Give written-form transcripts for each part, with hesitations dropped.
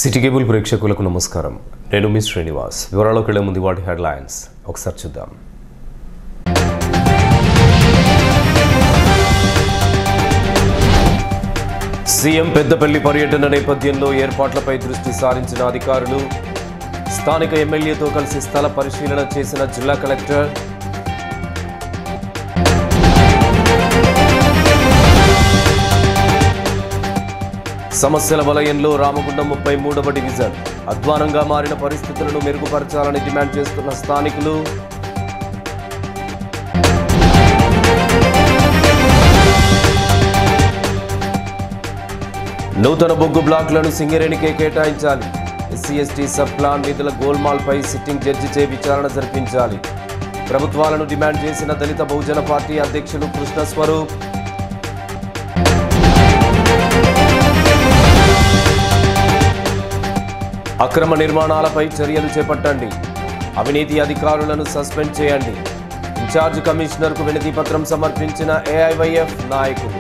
City cable ప్రేక్షకులకు నమస్కారం. నేను మీ శ్రీనివాస్. వివరాల్లోకి వెళ్లే ముందు వాటి హెడ్లైన్స్ ఒకసారి చూద్దాం. సీఎం పెద్దపల్లి పర్యటన నేపథ్యంలో ఏర్పాట్లపై దృష్టి సారించిన అధికారులు, స్థానిక ఎమ్మెల్యేతో కలిసి స్థల పరిశీలన చేసిన జిల్లా కలెక్టర్. సమస్యల వలయంలో రామగుండం 33వ డివిజన్ అధ్వానంగా మారిన పరిస్థితులను మెరుగుపరచాలని డిమాండ్ చేస్తున్న స్థానికులు. నూతన బొగ్గు బ్లాక్లను సింగరేణికే కేటాయించాలి. ఎస్సీ/ఎస్టీ సబ్ ప్లాన్ నిధుల గోల్మాల్పై సిట్టింగ్ జడ్జిచే విచారణ జరిపించాలి. ప్రభుత్వాలను డిమాండ్ చేసిన దళిత బహుజన పార్టీ అధ్యక్షులు కృష్ణస్వరూప్. అక్రమ నిర్మాణాలపై చర్యలు చేపట్టండి. అవినీతి అధికారులను సస్పెండ్ చేయండి. ఇన్ఛార్జ్ కమిషనర్కు వినతి పత్రం సమర్పించిన ఏఐవైఎఫ్ నాయకులు.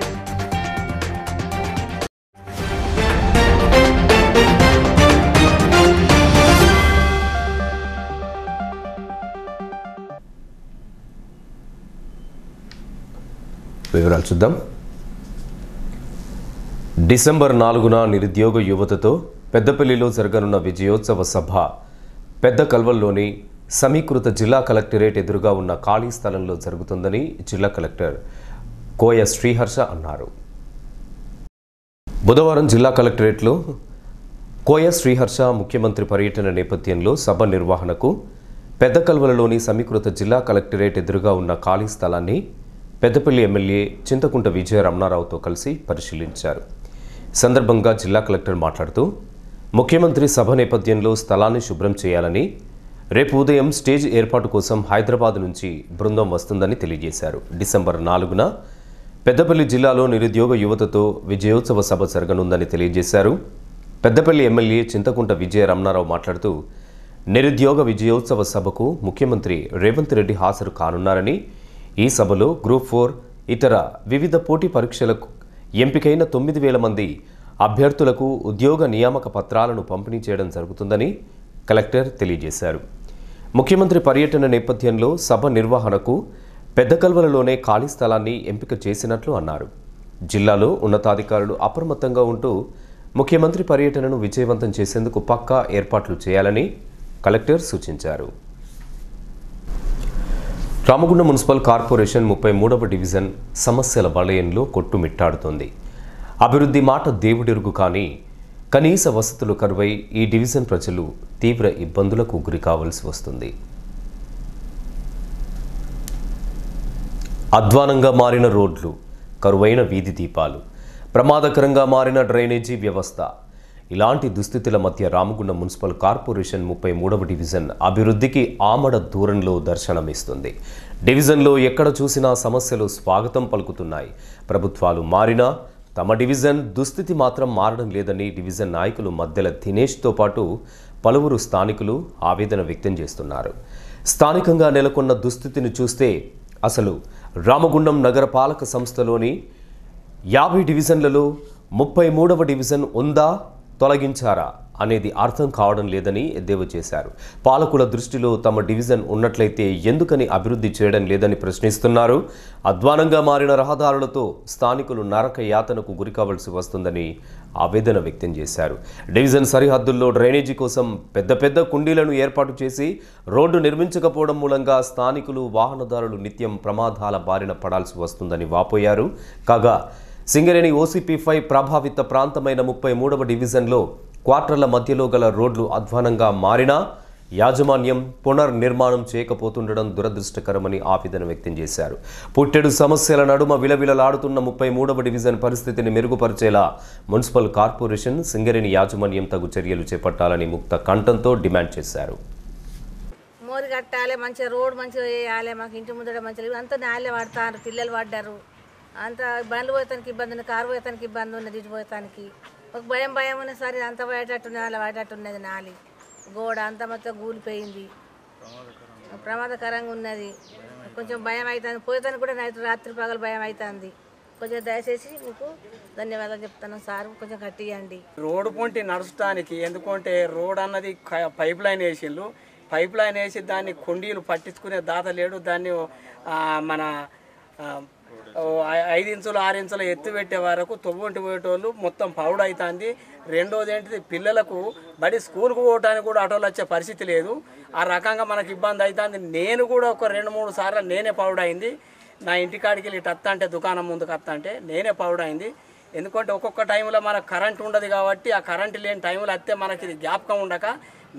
వివరాలు చూద్దాం. డిసెంబర్ 4న నిరుద్యోగ యువతతో పెద్దపల్లిలో జరగనున్న విజయోత్సవ సభ పెద్ద కల్వల్లోని సమీకృత జిల్లా కలెక్టరేట్ ఎదురుగా ఉన్న ఖాళీ స్థలంలో జరుగుతుందని జిల్లా కలెక్టర్ కోయ శ్రీహర్ష అన్నారు. బుధవారం జిల్లా కలెక్టరేట్లో కోయ శ్రీహర్ష ముఖ్యమంత్రి పర్యటన నేపథ్యంలో సభ నిర్వహణకు పెద్ద కల్వలలోని సమీకృత జిల్లా కలెక్టరేట్ ఎదురుగా ఉన్న ఖాళీ స్థలాన్ని పెద్దపల్లి ఎమ్మెల్యే చింతకుంట విజయ రమణారావుతో కలిసి పరిశీలించారు. సందర్భంగా జిల్లా కలెక్టర్ మాట్లాడుతూ, ముఖ్యమంత్రి సభ నేపథ్యంలో స్థలాన్ని శుభ్రం చేయాలని, రేపు ఉదయం స్టేజ్ ఏర్పాటు కోసం హైదరాబాద్ నుంచి బృందం వస్తుందని తెలియజేశారు. డిసెంబర్ 4న పెద్దపల్లి జిల్లాలో నిరుద్యోగ యువతతో విజయోత్సవ సభ జరగనుందని తెలియజేశారు. పెద్దపల్లి ఎమ్మెల్యే చింతకుంట విజయ రమణారావు మాట్లాడుతూ, నిరుద్యోగ విజయోత్సవ సభకు ముఖ్యమంత్రి రేవంత్ రెడ్డి హాజరు కానున్నారని, ఈ సభలో గ్రూప్ 4 ఇతర వివిధ పోటీ పరీక్షలకు ఎంపికైన 9,000 మంది అభ్యర్థులకు ఉద్యోగ నియామక పత్రాలను పంపిణీ చేయడం జరుగుతుందని కలెక్టర్ తెలియజేశారు. ముఖ్యమంత్రి పర్యటన నేపథ్యంలో సభ నిర్వహణకు పెద్ద కల్వలలోనే ఖాళీ స్థలాన్ని ఎంపిక చేసినట్లు అన్నారు. జిల్లాలో ఉన్నతాధికారులు అప్రమత్తంగా ఉంటూ ముఖ్యమంత్రి పర్యటనను విజయవంతం చేసేందుకు పక్కా ఏర్పాట్లు చేయాలని కలెక్టర్ సూచించారు. రామగుండం మున్సిపల్ కార్పొరేషన్ 33వ డివిజన్ సమస్యల వలయంలో కొట్టుమిట్టాడుతోంది. అభివృద్ధి మాట దేవుడెరుగు, కానీ కనీస వసతులు కరువై ఈ డివిజన్ ప్రజలు తీవ్ర ఇబ్బందులకు గురి కావాల్సి వస్తుంది. అధ్వానంగా మారిన రోడ్లు, కరువైన వీధి దీపాలు, ప్రమాదకరంగా మారిన డ్రైనేజీ వ్యవస్థ, ఇలాంటి దుస్థితుల మధ్య రామగుండం మున్సిపల్ కార్పొరేషన్ 33వ డివిజన్ అభివృద్ధికి ఆమడ దూరంలో దర్శనమిస్తుంది. డివిజన్లో ఎక్కడ చూసినా సమస్యలు స్వాగతం పలుకుతున్నాయి. ప్రభుత్వాలు మారినా తమ డివిజన్ దుస్థితి మాత్రం మారడం లేదని డివిజన్ నాయకులు మద్దెల దినేష్తో పాటు పలువురు స్థానికులు ఆవేదన వ్యక్తం చేస్తున్నారు. స్థానికంగా నెలకొన్న దుస్థితిని చూస్తే అసలు రామగుండం నగరపాలక సంస్థలోని 50 డివిజన్లలో 33వ డివిజన్ ఉందా, తొలగించారా అనేది అర్థం కావడం లేదని ఎద్దేవా చేశారు. పాలకుల దృష్టిలో తమ డివిజన్ ఉన్నట్లయితే ఎందుకని అభివృద్ధి చేయడం లేదని ప్రశ్నిస్తున్నారు. అధ్వానంగా మారిన రహదారులతో స్థానికులు నరక యాతనకు గురికావలసి వస్తుందని ఆవేదన వ్యక్తం చేశారు. డివిజన్ సరిహద్దుల్లో డ్రైనేజీ కోసం పెద్ద పెద్ద కుండీలను ఏర్పాటు చేసి రోడ్డు నిర్మించకపోవడం మూలంగా స్థానికులు, వాహనదారులు నిత్యం ప్రమాదాల బారిన పడాల్సి వస్తుందని వాపోయారు. కాగా సింగరేణి OCP5 ప్రభావిత ప్రాంతమైన 33వ డివిజన్లో క్వార్టర్ల మధ్యలో గల రోడ్లు అధ్వానంగా మారినా యాజమాన్యం పునర్నిర్మాణం చేయకపోతుండడం దురదృష్టకరమని ఆవేదన వ్యక్తం చేశారు. పుట్టెడు సమస్యల నడుమ విలవిలలాడుతున్న 33వ డివిజన్ పరిస్థితిని మెరుగుపరిచేలా మున్సిపల్ కార్పొరేషన్, సింగరేణి యాజమాన్యం తగు చర్యలు చేపట్టాలని ముక్త కంఠంతో డిమాండ్ చేశారు. మోరి కట్టాలి, మంచిగా రోడ్ మంచిగా వేయాలి, మాకు ఇంటి ముందర మంచిగా అంతా నాళ్ళే పడతారు, పిల్లలు పడ్డారు, అంత బండ్లు పోతానికి ఇబ్బంది ఉంది, కారు పోతానికి ఇబ్బంది ఉన్నది, ఇటు పోతానికి ఒక భయం ఉన్నది. సరే అంత పడేటట్టున్నది, అలా పడేటట్టున్నది, నాలి గోడ అంతా మొత్తం కూలిపోయింది, ప్రమాదకరంగా ఉన్నది. కొంచెం భయం అవుతుంది, పోతానికి కూడా రాత్రి పగలు భయం అవుతుంది. కొంచెం దయచేసి మీకు ధన్యవాదాలు చెప్తాను సార్, కొంచెం కట్టియండి. రోడ్డు పొంటి నడుచడానికి, ఎందుకంటే రోడ్ అన్నది పైప్ లైన్ వేసిండ్రు. పైప్ లైన్ వేసి దాన్ని కుండీలు పట్టించుకునే దాత లేడు. దాన్ని మన 5 ఇంచులు 6 ఇంచులు ఎత్తు పెట్టే వరకు తొవ్వంటి పోయేటోళ్ళు మొత్తం పౌడ్ అవుతుంది. రెండోది ఏంటిది, పిల్లలకు స్కూల్కి పోవడానికి కూడా ఆటోలు వచ్చే పరిస్థితి లేదు. ఆ రకంగా మనకు ఇబ్బంది అవుతుంది. నేను కూడా ఒక 2-3 సార్లు నేనే పౌడ్ అయింది. నా ఇంటికాడికి వెళ్ళి టత్త అంటే దుకాణం ముందుకు వస్తా అంటే నేనే పౌడ్ అయింది. ఎందుకంటే ఒక్కొక్క టైంలో మనకు కరెంట్ ఉండదు కాబట్టి ఆ కరెంటు లేని టైంలో వస్తే మనకి ఇది జ్ఞాపకం ఉండక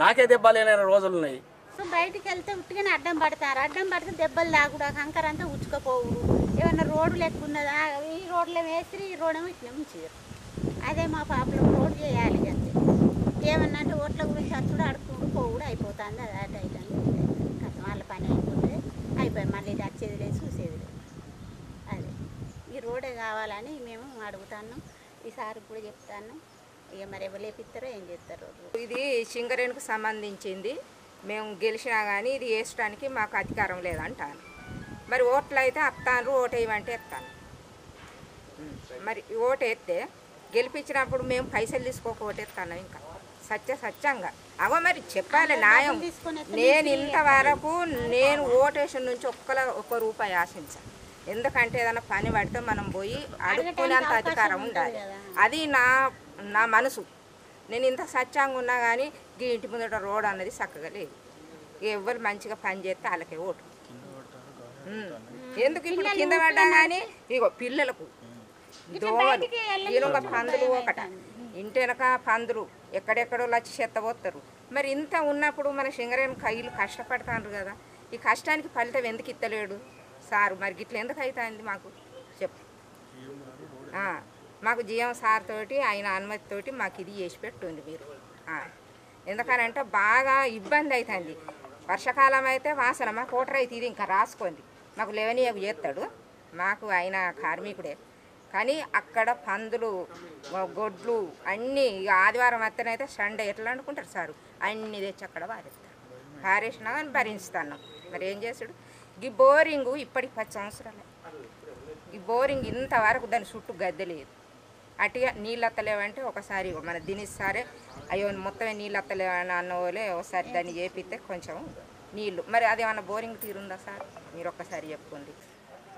నాకే దెబ్బలేని రోజులు ఉన్నాయి. బయటికి వెళ్తే ఉట్టిగానే అడ్డం పడతారు. అడ్డం పడితే దెబ్బలు తాగుడా, కంకర అంతా ఉచ్చుకపోవు. ఏమన్నా రోడ్డు లెక్క ఉన్నదా, ఈ రోడ్లో వేసి ఈ రోడ్ ఏమో ఇట్లా ఉంచారు. అదే మా పాపలో రోడ్ చేయాలి అంతే. ఏమన్నా అంటే ఓట్ల గురించి అచ్చుడు అడుక్కుంటూ పోవుడు అయిపోతుంది. అది అటు అయితే వాళ్ళ పని అయిపోతుంది, అయిపోయి మళ్ళీ ఇది వచ్చేది లేదు చూసేది లేదు. అదే ఈ రోడే కావాలని మేము అడుగుతాను. ఈసారి కూడా చెప్తాను. ఇక మరి ఎవరు లేపిస్తారో ఏం చేస్తారో. ఇది సింగరేణికి సంబంధించింది. మేము గెలిచినా కానీ ఇది వేసడానికి మాకు అధికారం లేదంటాను. మరి ఓట్లు అయితే వస్తాను, ఓటు వేయమంటే ఎత్తాను. మరి ఓటు వేస్తే గెలిపించినప్పుడు మేము పైసలు తీసుకోక ఓటు ఎత్తాను. ఇంకా సత్యంగా అవో మరి చెప్పాలి న్యాయం. నేను ఇంతవరకు నేను ఓటేషన్ నుంచి ఒక్క రూపాయి ఆశించాను. ఎందుకంటే ఏదైనా పని పడితే మనం పోయి అడుక్కునేంత అధికారం ఉండాలి. అది నా మనసు. నేను ఇంత సత్యంగా ఉన్నా కానీ ఈ ఇంటి ముందట రోడ్ అన్నది చక్కగా లేదు. ఎవరు మంచిగా పని చేస్తే వాళ్ళకే ఓటు. ఎందుకు ఇప్పుడు కింద పడ్డా కానీ ఇగో పిల్లలకు దోవలు ఈయనొక పందులు ఒకట, ఇంటి వెనక పందులు ఎక్కడెక్కడో వచ్చి చెత్త పోతారు. మరి ఇంత ఉన్నప్పుడు మన సింగరేణి కయ్యలు కష్టపడతారు కదా, ఈ కష్టానికి ఫలితం ఎందుకు ఇత్తలేడు సారు? మరి గిట్ల ఎందుకు అవుతుంది మాకు చెప్పు. మాకు జిఎం సార్ తోటి ఆయన అనుమతితోటి మాకు ఇది చేసి పెట్టుంది మీరు. ఎందుకనంటే బాగా ఇబ్బంది అవుతుంది. వర్షాకాలం అయితే వాసన మాకు ఓటర్ అయితే ఇది ఇంకా రాసుకోండి, మాకు లెవెనియకు చేస్తాడు, మాకు ఆయన కార్మికుడే. కానీ అక్కడ పందులు గొడ్లు అన్నీ ఆదివారం వస్తేనైతే సండే ఎట్లా అనుకుంటారు సారు, అన్నీ తెచ్చి అక్కడ పారేస్తారు. పారేసినా కానీ భరించుతున్నాం. మరి ఏం చేస్తాడు? ఈ బోరింగు ఇప్పటికి 10 సంవత్సరాలే. ఈ బోరింగ్ ఇంతవరకు దాని చుట్టూ గద్దె లేదు. అటుగా నీళ్ళు వస్తలేవంటే ఒకసారి మన దినిసారే అయ్యో మొత్తమే నీళ్ళు వస్తలేవని అన్న వాళ్ళే ఒకసారి దాన్ని చేపిస్తే కొంచెం నీళ్ళు. మరి అది ఏమన్నా బోరింగ్ తీరుందా సార్? మీరు ఒక్కసారి చెప్పుకోండి.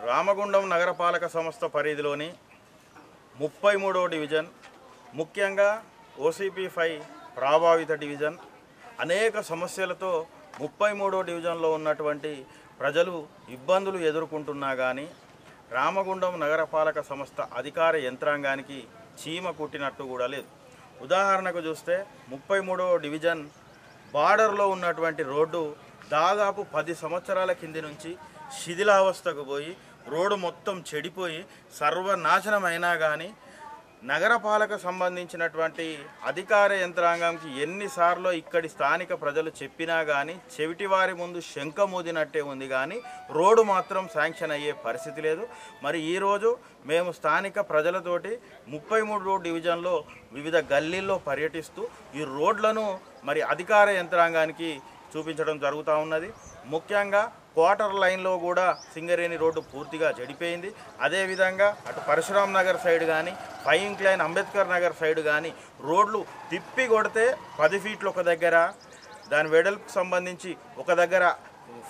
రామగుండం నగరపాలక సంస్థ పరిధిలోని 33వ డివిజన్, ముఖ్యంగా OCP5 ప్రభావిత డివిజన్, అనేక సమస్యలతో 33వ డివిజన్లో ఉన్నటువంటి ప్రజలు ఇబ్బందులు ఎదుర్కొంటున్నా కానీ రామగుండం నగరపాలక సంస్థ అధికార యంత్రాంగానికి చీమ కుట్టినట్టు కూడా లేదు. ఉదాహరణకు చూస్తే 33వ డివిజన్ బార్డర్లో ఉన్నటువంటి రోడ్డు దాదాపు 10 సంవత్సరాల కింది నుంచి శిథిలావస్థకు పోయి రోడ్డు మొత్తం చెడిపోయి సర్వనాశనమైనా కానీ నగరపాలక సంబంధించినటువంటి అధికార యంత్రాంగంకి ఎన్నిసార్లు ఇక్కడి స్థానిక ప్రజలు చెప్పినా కానీ చెవిటివారి ముందు శంఖమూదినట్టే ఉంది, కానీ రోడ్డు మాత్రం శాంక్షన్ అయ్యే పరిస్థితి లేదు. మరి ఈరోజు మేము స్థానిక ప్రజలతోటి 33వ డివిజన్లో వివిధ గల్లీల్లో పర్యటిస్తూ ఈ రోడ్లను మరి అధికార యంత్రాంగానికి చూపించడం జరుగుతూ ఉన్నది. ముఖ్యంగా క్వార్టర్ లైన్లో కూడా సింగరేణి రోడ్డు పూర్తిగా చెడిపోయింది. అదేవిధంగా అటు పరశురామ్ నగర్ సైడ్ కానీ, 5 ఇంక్లైన్ అంబేద్కర్ నగర్ సైడ్ కానీ రోడ్లు తిప్పి కొడితే 10 ఫీట్లు ఒక దగ్గర, దాని వెడల్పుకు సంబంధించి ఒక దగ్గర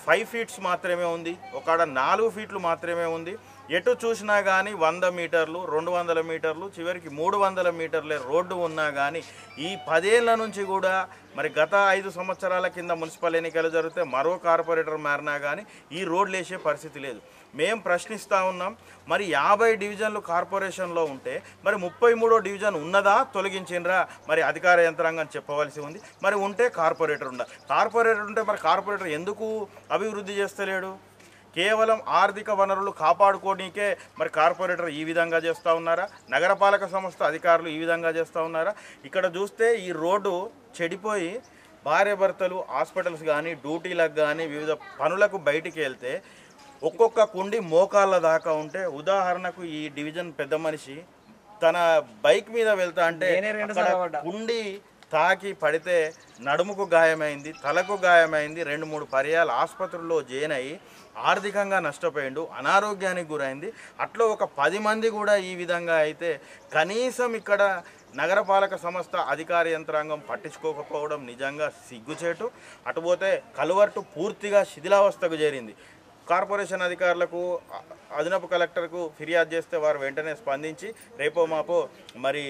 5 ఫీట్స్ మాత్రమే ఉంది, ఒకడ 4 ఫీట్లు మాత్రమే ఉంది. ఎటు చూసినా కానీ 100 మీటర్లు, 200 మీటర్లు, చివరికి 300 మీటర్లే రోడ్డు ఉన్నా కానీ ఈ 10 ఏళ్ల నుంచి కూడా మరి గత 5 సంవత్సరాల కింద మున్సిపల్ ఎన్నికలు జరిగితే మరో కార్పొరేటర్ మారినా కానీ ఈ రోడ్లు వేసే పరిస్థితి లేదు. మేము ప్రశ్నిస్తూ ఉన్నాం, మరి 50 డివిజన్లు కార్పొరేషన్లో ఉంటే మరి 33వ డివిజన్ ఉన్నదా, తొలగించిండ్రా? మరి అధికార యంత్రాంగం చెప్పవలసి ఉంది. మరి ఉంటే కార్పొరేటర్ ఉండాలి. కార్పొరేటర్ ఉంటే మరి కార్పొరేటర్ ఎందుకు అభివృద్ధి చేస్తలేడు? కేవలం ఆర్థిక వనరులు కాపాడుకోనికే మరి కార్పొరేటర్ ఈ విధంగా చేస్తూ ఉన్నారా? నగరపాలక సంస్థ అధికారులు ఈ విధంగా చేస్తూ ఉన్నారా? ఇక్కడ చూస్తే ఈ రోడ్డు చెడిపోయి భార్యాభర్తలు హాస్పిటల్స్ కానీ, డ్యూటీలకు కానీ, వివిధ పనులకు బయటికి వెళ్తే ఒక్కొక్క కుండి మోకాళ్ళ దాకా ఉంటే, ఉదాహరణకు ఈ డివిజన్ పెద్ద మనిషి తన బైక్ మీద వెళ్తా అంటే కుండి తాకి పడితే నడుముకు గాయమైంది, తలకు గాయమైంది, 2-3 పర్యాలు ఆసుపత్రుల్లో జాయిన్ అయ్యి ఆర్థికంగా నష్టపోయిండు, అనారోగ్యానికి గురైంది. అట్లా ఒక 10 మంది కూడా ఈ విధంగా అయితే కనీసం ఇక్కడ నగరపాలక సంస్థ అధికార యంత్రాంగం పట్టించుకోకపోవడం నిజంగా సిగ్గుచేటు. అటుపోతే కలువర్టు పూర్తిగా శిథిలావస్థకు చేరింది. కార్పొరేషన్ అధికారులకు, అదనపు కలెక్టర్కు ఫిర్యాదు చేస్తే వారు వెంటనే స్పందించి రేపో మాపో మరి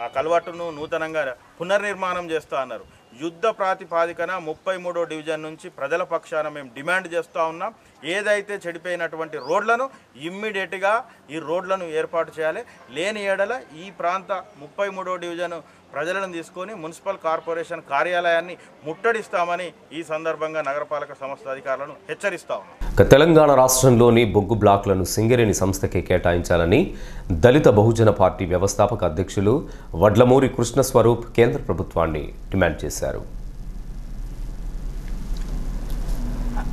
ఆ కలువట్టును నూతనంగా పునర్నిర్మాణం చేస్తా అన్నారు. యుద్ధ ప్రాతిపాదికన 33వ డివిజన్ నుంచి ప్రజల పక్షాన మేము డిమాండ్ చేస్తూ ఉన్నాం. ఏదైతే చెడిపోయినటువంటి రోడ్లను ఇమ్మీడియట్గా ఈ రోడ్లను ఏర్పాటు చేయాలి. లేని ఏడల ఈ ప్రాంత 33వ డివిజన్ ప్రజలను తీసుకొని మున్సిపల్ కార్పొరేషన్ కార్యాలయాన్ని ముట్టడిస్తామని ఈ సందర్భంగా నగరపాలక సంస్థ అధికారులను హెచ్చరిస్తా ఉన్నాం. తెలంగాణ రాష్ట్రంలోని బొగ్గు బ్లాక్లను సింగరేణి సంస్థకే కేటాయించాలని దళిత బహుజన పార్టీ వ్యవస్థాపక అధ్యక్షులు వడ్లమూరి కృష్ణస్వరూప్ కేంద్ర ప్రభుత్వాన్ని డిమాండ్ చేశారు.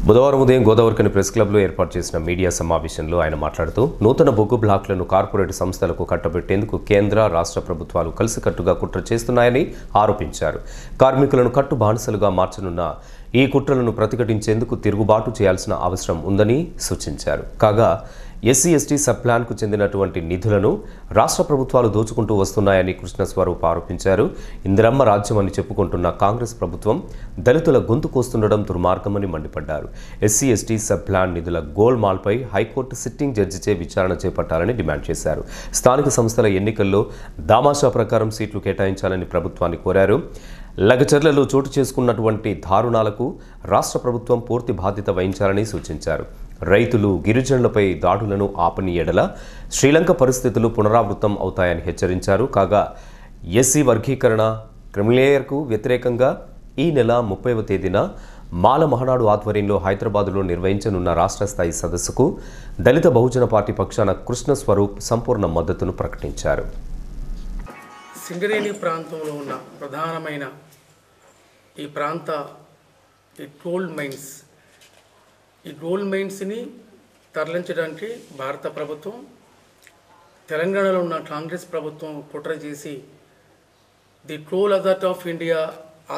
బుధవారం ఉదయం గోదావరికని ప్రెస్ క్లబ్లో ఏర్పాటు చేసిన మీడియా సమావేశంలో ఆయన మాట్లాడుతూ నూతన బొగ్గు బ్లాక్లను కార్పొరేట్ సంస్థలకు కట్టబెట్టేందుకు కేంద్ర రాష్ట్ర ప్రభుత్వాలు కలిసికట్టుగా కుట్ర చేస్తున్నాయని ఆరోపించారు. కార్మికులను కట్టు బానిసలుగా మార్చనున్న ఈ కుట్రలను ప్రతిఘటించేందుకు తిరుగుబాటు చేయాల్సిన అవసరం ఉందని సూచించారు. కాగా ఎస్సీ ఎస్టీ సబ్ ప్లాన్కు చెందినటువంటి నిధులను రాష్ట్ర ప్రభుత్వాలు దోచుకుంటూ వస్తున్నాయని కృష్ణస్వరూప్ ఆరోపించారు. ఇందిరమ్మ రాజ్యం అని చెప్పుకుంటున్న కాంగ్రెస్ ప్రభుత్వం దళితుల గొంతు కోస్తుండడం దుర్మార్గమని మండిపడ్డారు. ఎస్సీ ఎస్టీ సబ్ ప్లాన్ నిధుల గోల్మాల్పై హైకోర్టు సిట్టింగ్ జడ్జిచే విచారణ చేపట్టాలని డిమాండ్ చేశారు. స్థానిక సంస్థల ఎన్నికల్లో దామాషా ప్రకారం సీట్లు కేటాయించాలని ప్రభుత్వాన్ని కోరారు. లగచర్లలో చోటు చేసుకున్నటువంటి దారుణాలకు రాష్ట్ర ప్రభుత్వం పూర్తి బాధ్యత వహించాలని సూచించారు. రైతులు గిరిజనులపై దాడులను ఆపని ఎడల శ్రీలంక పరిస్థితులు పునరావృతం అవుతాయని హెచ్చరించారు. కాగా ఎస్సీ వర్గీకరణ క్రిమిలేయర్కు వ్యతిరేకంగా ఈ నెల 30వ తేదీన మాల మహనాడు ఆధ్వర్యంలో హైదరాబాదులో నిర్వహించనున్న రాష్ట్ర స్థాయి సదస్సుకు దళిత బహుజన పార్టీ పక్షాన కృష్ణస్వరూప్ సంపూర్ణ మద్దతును ప్రకటించారు. సింగరేణి ప్రాంతంలో ఉన్న ప్రధానమైన ఈ ప్రాంత ఈ గోల్డ్ మైన్స్ని తరలించడానికి భారత ప్రభుత్వం, తెలంగాణలో ఉన్న కాంగ్రెస్ ప్రభుత్వం కుట్ర చేసి the Toll Authority of India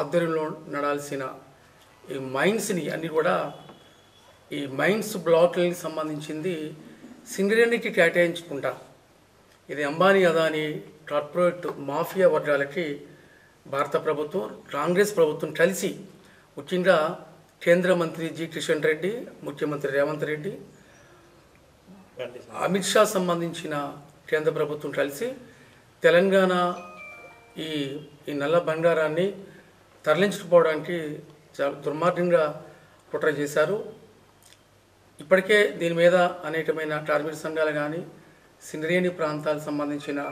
ఆధ్వర్యంలో నడాల్సిన ఈ మైన్స్ని అన్నీ కూడా ఈ మైన్స్ బ్లాక్లకి సంబంధించింది సింగరేణికి కేటాయించుకుంటా ఇది అంబానీ అదానీ కార్పొరేట్ మాఫియా వర్గాలకి భారత ప్రభుత్వం, కాంగ్రెస్ ప్రభుత్వం కలిసి, ముఖ్యంగా కేంద్ర మంత్రి జి కిషన్ రెడ్డి, ముఖ్యమంత్రి రేవంత్ రెడ్డి, అమిత్ షా సంబంధించిన కేంద్ర ప్రభుత్వం కలిసి తెలంగాణ ఈ నల్ల బంగారాన్ని తరలించుకుపోవడానికి చాలా దుర్మార్గంగా కుట్ర చేశారు. ఇప్పటికే దీని మీద అనేకమైన కార్మిక సంఘాలు కానీ సింగరేణి ప్రాంతాలకు సంబంధించిన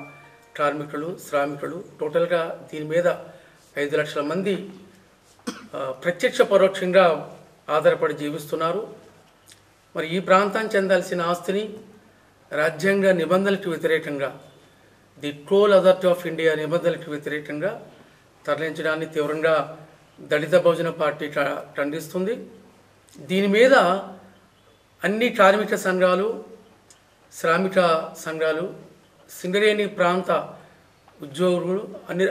కార్మికులు, శ్రామికులు టోటల్గా దీని మీద 5 లక్షల మంది ప్రత్యక్ష పరోక్షంగా ఆధారపడి జీవిస్తున్నారు. మరి ఈ ప్రాంతానికి చెందాల్సిన ఆస్తిని రాజ్యాంగ నిబంధనలకు వ్యతిరేకంగా, the Toll Authority of India నిబంధనలకు వ్యతిరేకంగా తరలించడాన్ని తీవ్రంగా దళిత బహుజన పార్టీ ఖండిస్తుంది. దీని మీద అన్ని కార్మిక సంఘాలు, శ్రామిక సంఘాలు, సింగరేణి ప్రాంత ఉద్యోగులు,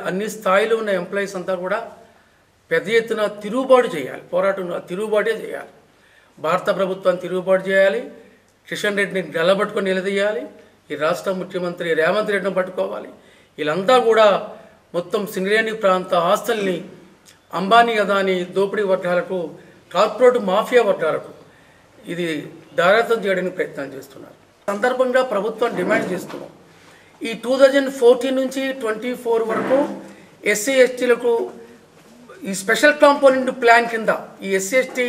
అన్ని స్థాయిలో ఉన్న ఎంప్లాయీస్ అంతా కూడా పెద్ద ఎత్తున తిరుగుబాటు చేయాలి, తిరుగుబాటే చేయాలి. భారత ప్రభుత్వాన్ని తిరుగుబాటు చేయాలి, కిషన్ రెడ్డిని గెలబట్టుకొని నిలదీయాలి, ఈ రాష్ట్ర ముఖ్యమంత్రి రేవంత్ రెడ్డిని పట్టుకోవాలి. వీళ్ళంతా కూడా మొత్తం సింగరేణి ప్రాంత ఆస్తుల్ని అంబానీ అదానీ దోపిడీ వర్గాలకు, కార్పొరేట్ మాఫియా వర్గాలకు ఇది దారాదత్తం చేయడానికి ప్రయత్నం చేస్తున్నారు. సందర్భంగా ప్రభుత్వం డిమాండ్ చేస్తున్నాం, ఈ 2014 నుంచి 24 వరకు ఎస్సీ ఎస్టీలకు ఈ స్పెషల్ కాంపోనెంట్ ప్లాన్ కింద ఈ ఎస్సీ ఎస్టీ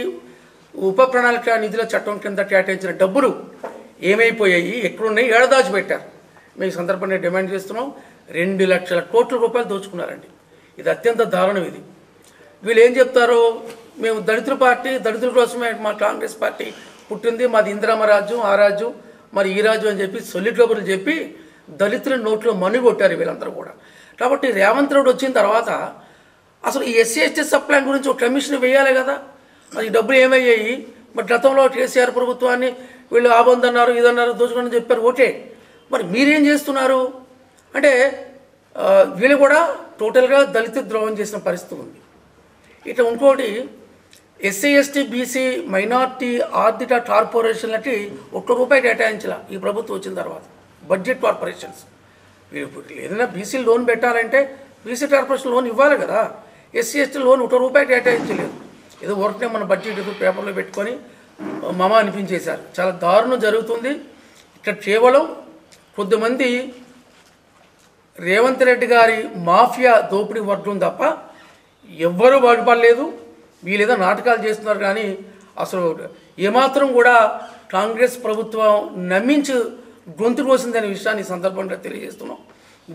ఉప ప్రణాళిక నిధుల చట్టం కింద కేటాయించిన డబ్బులు ఏమైపోయాయి, ఎక్కడున్నాయి, ఏడదాచిపెట్టారు. మేము ఈ సందర్భంగా డిమాండ్ చేస్తున్నాం. 2 లక్షల కోట్ల రూపాయలు దోచుకున్నారండి. ఇది అత్యంత దారుణం. ఇది వీళ్ళు ఏం చెప్తారో, మేము దళితుల పార్టీ, దళితుల కోసమే మా కాంగ్రెస్ పార్టీ పుట్టింది, మాది ఇందిరమ్మ రాజ్యం, ఆ రాజ్యం, మరి ఈ రాజ్యం అని చెప్పి సొల్లి కబుర్లు చెప్పి దళితుల నోట్లో మన్ను కొట్టారు వీళ్ళందరూ కూడా. కాబట్టి రేవంత్ రెడ్డి వచ్చిన తర్వాత అసలు ఈ ఎస్సీ ఎస్టీ సబ్ ప్లాన్ గురించి ఒక కమిషన్ వేయాలి కదా. మరి ఈ డబ్బులు ఏమయ్యాయి? మరి గతంలో కేసీఆర్ ప్రభుత్వాన్ని వీళ్ళు ఆబందన్నారు, ఇదన్నారు, దోచుకొని చెప్పారు, ఓకే. మరి మీరేం చేస్తున్నారు అంటే వీళ్ళు కూడా టోటల్గా దళిత ద్రోహం చేసిన పరిస్థితి ఉంది. ఇట్లా ఇంకోటి ఎస్సీ ఎస్టీ బీసీ మైనార్టీ ఆర్థిక కార్పొరేషన్లకి ₹1 కేటాయించాల ఈ ప్రభుత్వం వచ్చిన తర్వాత. బడ్జెట్ కార్పొరేషన్స్ ఏదైనా బీసీ లోన్ పెట్టాలంటే బీసీ కార్పొరేషన్ లోన్ ఇవ్వాలి కదా. SC ST loan ₹1 కేటాయించలేదు. ఏదో వర్క్నే మన బడ్జెట్ ఏదో పేపర్లో పెట్టుకొని మమ అనిపించేశారు. చాలా దారుణం జరుగుతుంది. ఇక్కడ కేవలం కొద్దిమంది రేవంత్ రెడ్డి గారి మాఫియా దోపిడీ వర్గం తప్ప ఎవ్వరూ బాగుపడలేదు. వీళ్ళేదో నాటకాలు చేస్తున్నారు కానీ అసలు ఏమాత్రం కూడా కాంగ్రెస్ ప్రభుత్వం నమ్మించి గొంతు కోసిందనే విషయాన్ని ఈ సందర్భంగా తెలియజేస్తున్నాం.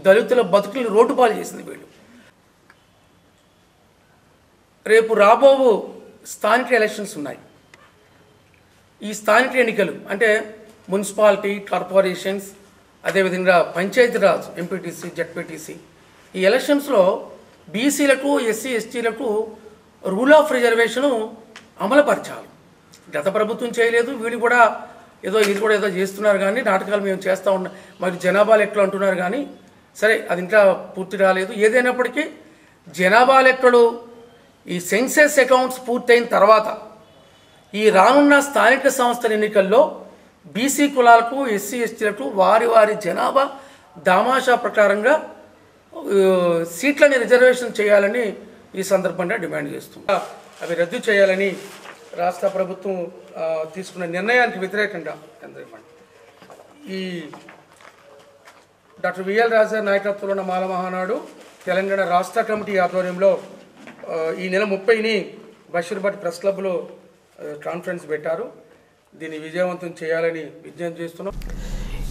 దళితుల బతుకులు రోడ్డుపాలు చేసింది వీళ్ళు. రేపు రాబో స్థానిక ఎలక్షన్స్ ఉన్నాయి. ఈ స్థానిక ఎన్నికలు అంటే మున్సిపాలిటీ, కార్పొరేషన్స్, అదేవిధంగా పంచాయతీరాజ్, ఎంపీటీసీ, జెడ్పీటీసీ, ఈ ఎలక్షన్స్లో బీసీలకు, ఎస్సీ ఎస్టీలకు రూల్ ఆఫ్ రిజర్వేషను అమలుపరచాలి. గత ప్రభుత్వం చేయలేదు, వీళ్ళు కూడా ఏదో చేస్తున్నారు కానీ నాటకాలు మేము చేస్తూ ఉన్నాం, మరి జనాభా లెక్కలు అంటున్నారు కానీ సరే అది ఇంకా పూర్తి రాలేదు. ఏదైనప్పటికీ జనాభా లెక్కలు ఈ సెన్సెస్ అకౌంట్స్ పూర్తయిన తర్వాత ఈ రానున్న స్థానిక సంస్థల ఎన్నికల్లో బీసీ కులాలకు, ఎస్సీ ఎస్టీలకు వారి వారి జనాభా దామాషా ప్రకారంగా సీట్లని రిజర్వేషన్ చేయాలని ఈ సందర్భంగా డిమాండ్ చేస్తుంది. అవి రద్దు చేయాలని రాష్ట్ర ప్రభుత్వం తీసుకున్న నిర్ణయానికి వ్యతిరేకంగా ఈ డాక్టర్ విఎల్ రాజా నాయకత్వంలో ఉన్న మాల మహానాడు తెలంగాణ రాష్ట్ర కమిటీ ఆధ్వర్యంలో ఈ నెల 30ని బషీర్బాద్ ప్రెస్ క్లబ్లో కాన్ఫరెన్స్ పెట్టారు. దీన్ని విజయవంతం చేయాలని విజ్ఞప్తి చేస్తున్నాం.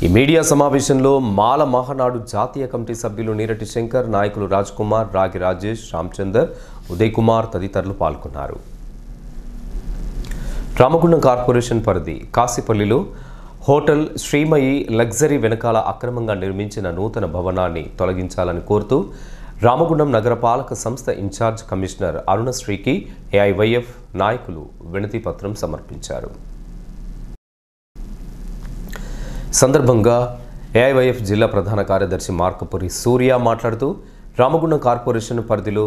ఈ మీడియా సమావేశంలో మాల మహానాడు జాతీయ కమిటీ సభ్యులు నీరటి శంకర్, నాయకులు రాజ్ కుమార్, రాగి రాజేష్, రామచందర్, ఉదయ్ కుమార్ తదితరులు పాల్గొన్నారు. రామగుండం కార్పొరేషన్ పరిధి కాశీపల్లిలో హోటల్ శ్రీమయి లగ్జరీ వెనకాల అక్రమంగా నిర్మించిన నూతన భవనాన్ని తొలగించాలని కోరుతూ రామగుండం నగరపాలక సంస్థ ఇన్ఛార్జ్ కమిషనర్ అరుణశ్రీకి ఏఐవైఎఫ్ నాయకులు వినతి పత్రం సమర్పించారు. సందర్భంగా ఏఐవైఎఫ్ జిల్లా ప్రధాన కార్యదర్శి మార్కపురి సూర్య మాట్లాడుతూ రామగుండం కార్పొరేషన్ పరిధిలో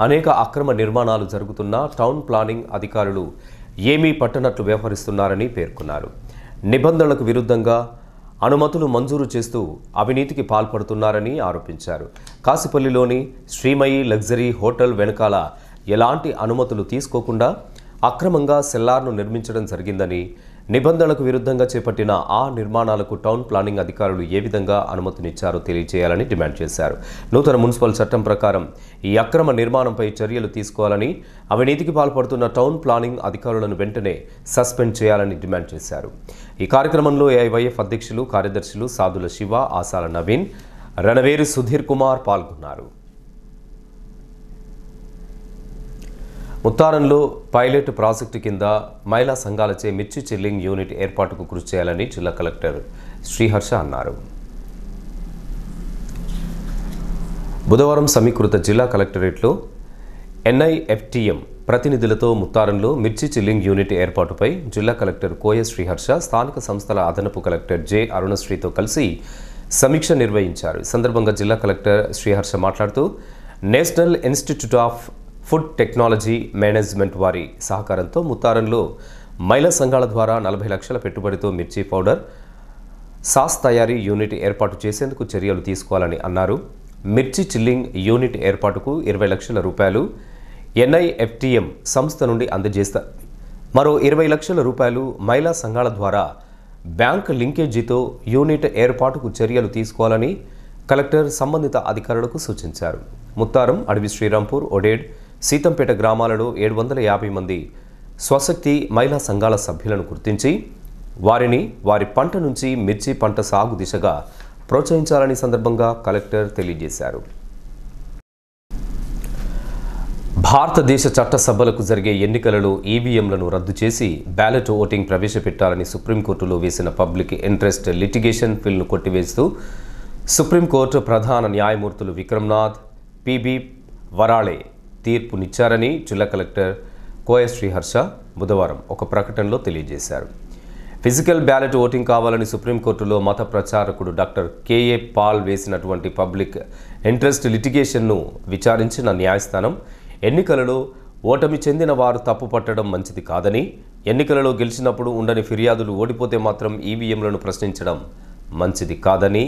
అనేక అక్రమ నిర్మాణాలు జరుగుతున్నా టౌన్ ప్లానింగ్ అధికారులు ఏమీ పట్టనట్లు వ్యవహరిస్తున్నారని పేర్కొన్నారు. నిబంధనలకు విరుద్ధంగా అనుమతులు మంజూరు చేస్తూ అవినీతికి పాల్పడుతున్నారని ఆరోపించారు. కాశీపల్లిలోని శ్రీమయి లగ్జరీ హోటల్ వెనకాల ఎలాంటి అనుమతులు తీసుకోకుండా అక్రమంగా సెల్లార్ను నిర్మించడం జరిగిందని, నిబంధనలకు విరుద్ధంగా చేపట్టిన ఆ నిర్మాణాలకు టౌన్ ప్లానింగ్ అధికారులు ఏ విధంగా అనుమతినిచ్చారో తెలియజేయాలని డిమాండ్ చేశారు. నూతన మున్సిపల్ చట్టం ప్రకారం ఈ అక్రమ నిర్మాణంపై చర్యలు తీసుకోవాలని, అవినీతికి పాల్పడుతున్న టౌన్ ప్లానింగ్ అధికారులను వెంటనే సస్పెండ్ చేయాలని డిమాండ్ చేశారు. ఈ కార్యక్రమంలో ఏఐవైఎఫ్ అధ్యక్షులు, కార్యదర్శులు సాదుల శివ, ఆసాల నవీన్, రణవేరు సుధీర్ కుమార్ పాల్గొన్నారు. ముత్తారంలో పైలట్ ప్రాజెక్టు కింద మహిళా సంఘాలచే మిర్చి చిల్లింగ్ యూనిట్ ఏర్పాటుకు కృషి చేయాలని జిల్లా కలెక్టర్ శ్రీహర్ష అన్నారు. బుధవారం సమీకృత జిల్లా కలెక్టరేట్లో ఎన్ఐఎఫ్టీఎం ప్రతినిధులతో ముత్తారంలో మిర్చి చిల్లింగ్ యూనిట్ ఏర్పాటుపై జిల్లా కలెక్టర్ కోయ శ్రీహర్ష స్థానిక సంస్థల అదనపు కలెక్టర్ జె అరుణశ్రీతో కలిసి సమీక్ష నిర్వహించారు. ఈ సందర్భంగా జిల్లా కలెక్టర్ శ్రీహర్ష మాట్లాడుతూ national institute of food technology management వారి సహకారంతో ముత్తారంలో మహిళా సంఘాల ద్వారా 40 లక్షల పెట్టుబడితో మిర్చి పౌడర్, సాస్ తయారీ యూనిట్ ఏర్పాటు చేసేందుకు చర్యలు తీసుకోవాలని అన్నారు. మిర్చి చిల్లింగ్ యూనిట్ ఏర్పాటుకు 20 లక్షల రూపాయలు ఎన్ఐఎఫ్టీఎం సంస్థ నుండి అందజేస్తారు. మరో 20 లక్షల రూపాయలు మహిళా సంఘాల ద్వారా బ్యాంక్ లింకేజీతో యూనిట్ ఏర్పాటుకు చర్యలు తీసుకోవాలని కలెక్టర్ సంబంధిత అధికారులకు సూచించారు. ముత్తారం, అడవి శ్రీరాంపూర్, ఒడేడ్, సీతంపేట గ్రామాలలో 750 మంది స్వశక్తి మహిళా సంఘాల సభ్యులను గుర్తించి వారిని వారి పంట నుంచి మిర్చి పంట సాగు దిశగా ప్రోత్సహించాలని సందర్భంగా కలెక్టర్ తెలియజేశారు. భారతదేశ చట్టసభలకు జరిగే ఎన్నికలలో ఈవీఎంలను రద్దు చేసి బ్యాలెట్ ఓటింగ్ ప్రవేశపెట్టాలని సుప్రీంకోర్టులో వేసిన పబ్లిక్ ఇంట్రెస్ట్ లిటిగేషన్ పిల్ను కొట్టివేస్తూ సుప్రీంకోర్టు ప్రధాన న్యాయమూర్తులు విక్రమ్నాథ్, పిబి వరాళే తీర్పునిచ్చారని జిల్లా కలెక్టర్ కోయ శ్రీహర్ష బుధవారం ఒక ప్రకటనలో తెలియజేశారు. ఫిజికల్ బ్యాలెట్ ఓటింగ్ కావాలని సుప్రీంకోర్టులో మత ప్రచారకుడు డాక్టర్ కేఏ పాల్ వేసినటువంటి పబ్లిక్ ఇంట్రెస్ట్ లిటిగేషన్ను విచారించిన న్యాయస్థానం ఎన్నికలలో ఓటమి చెందిన వారు తప్పు పట్టడం మంచిది కాదని, ఎన్నికలలో గెలిచినప్పుడు ఉండని ఫిర్యాదులు ఓడిపోతే మాత్రం ఈవీఎంలను ప్రశ్నించడం మంచిది కాదని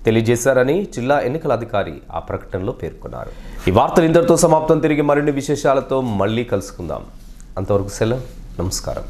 తెలియజేశారని జిల్లా ఎన్నికల అధికారి ఆ ప్రకటనలో పేర్కొన్నారు. ఈ వార్తలు ఇంతటితో సమాప్తం. తిరిగి మరిన్ని విశేషాలతో మళ్ళీ కలుసుకుందాం. అంతవరకు సెలవు. నమస్కారం.